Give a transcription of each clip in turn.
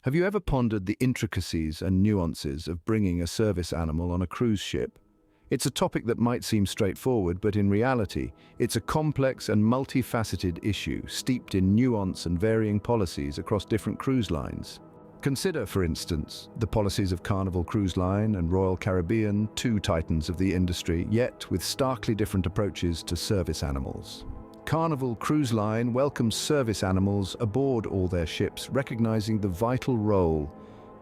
Have you ever pondered the intricacies and nuances of bringing a service animal on a cruise ship? It's a topic that might seem straightforward, but in reality, it's a complex and multifaceted issue, steeped in nuance and varying policies across different cruise lines. Consider, for instance, the policies of Carnival Cruise Line and Royal Caribbean, two titans of the industry, yet with starkly different approaches to service animals. Carnival Cruise Line welcomes service animals aboard all their ships, recognizing the vital role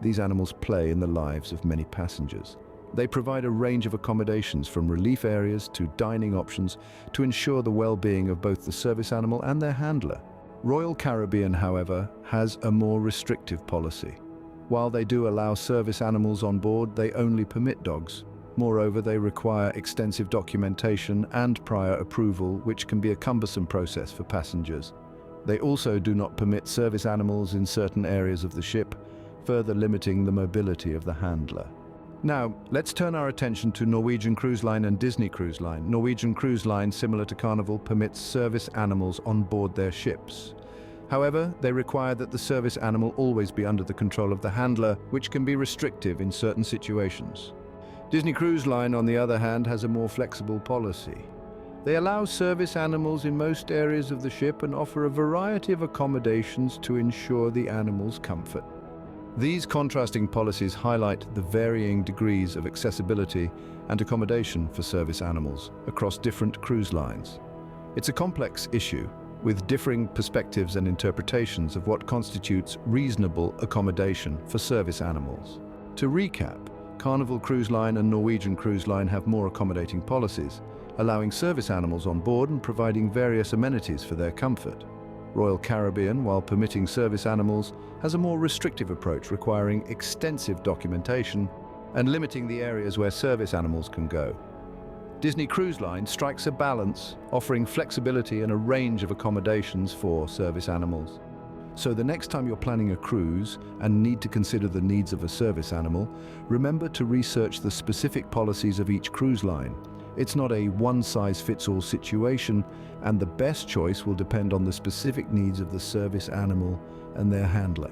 these animals play in the lives of many passengers. They provide a range of accommodations from relief areas to dining options to ensure the well-being of both the service animal and their handler. Royal Caribbean, however, has a more restrictive policy. While they do allow service animals on board, they only permit dogs. Moreover, they require extensive documentation and prior approval, which can be a cumbersome process for passengers. They also do not permit service animals in certain areas of the ship, further limiting the mobility of the handler. Now, let's turn our attention to Norwegian Cruise Line and Disney Cruise Line. Norwegian Cruise Line, similar to Carnival, permits service animals on board their ships. However, they require that the service animal always be under the control of the handler, which can be restrictive in certain situations. Disney Cruise Line, on the other hand, has a more flexible policy. They allow service animals in most areas of the ship and offer a variety of accommodations to ensure the animal's comfort. These contrasting policies highlight the varying degrees of accessibility and accommodation for service animals across different cruise lines. It's a complex issue, with differing perspectives and interpretations of what constitutes reasonable accommodation for service animals. To recap, Carnival Cruise Line and Norwegian Cruise Line have more accommodating policies, allowing service animals on board and providing various amenities for their comfort. Royal Caribbean, while permitting service animals, has a more restrictive approach requiring extensive documentation and limiting the areas where service animals can go. Disney Cruise Line strikes a balance, offering flexibility and a range of accommodations for service animals. So the next time you're planning a cruise and need to consider the needs of a service animal, remember to research the specific policies of each cruise line. It's not a one-size-fits-all situation, and the best choice will depend on the specific needs of the service animal and their handler.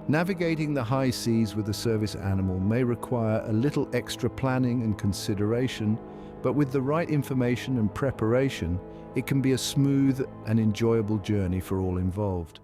Navigating the high seas with a service animal may require a little extra planning and consideration, but with the right information and preparation, it can be a smooth and enjoyable journey for all involved.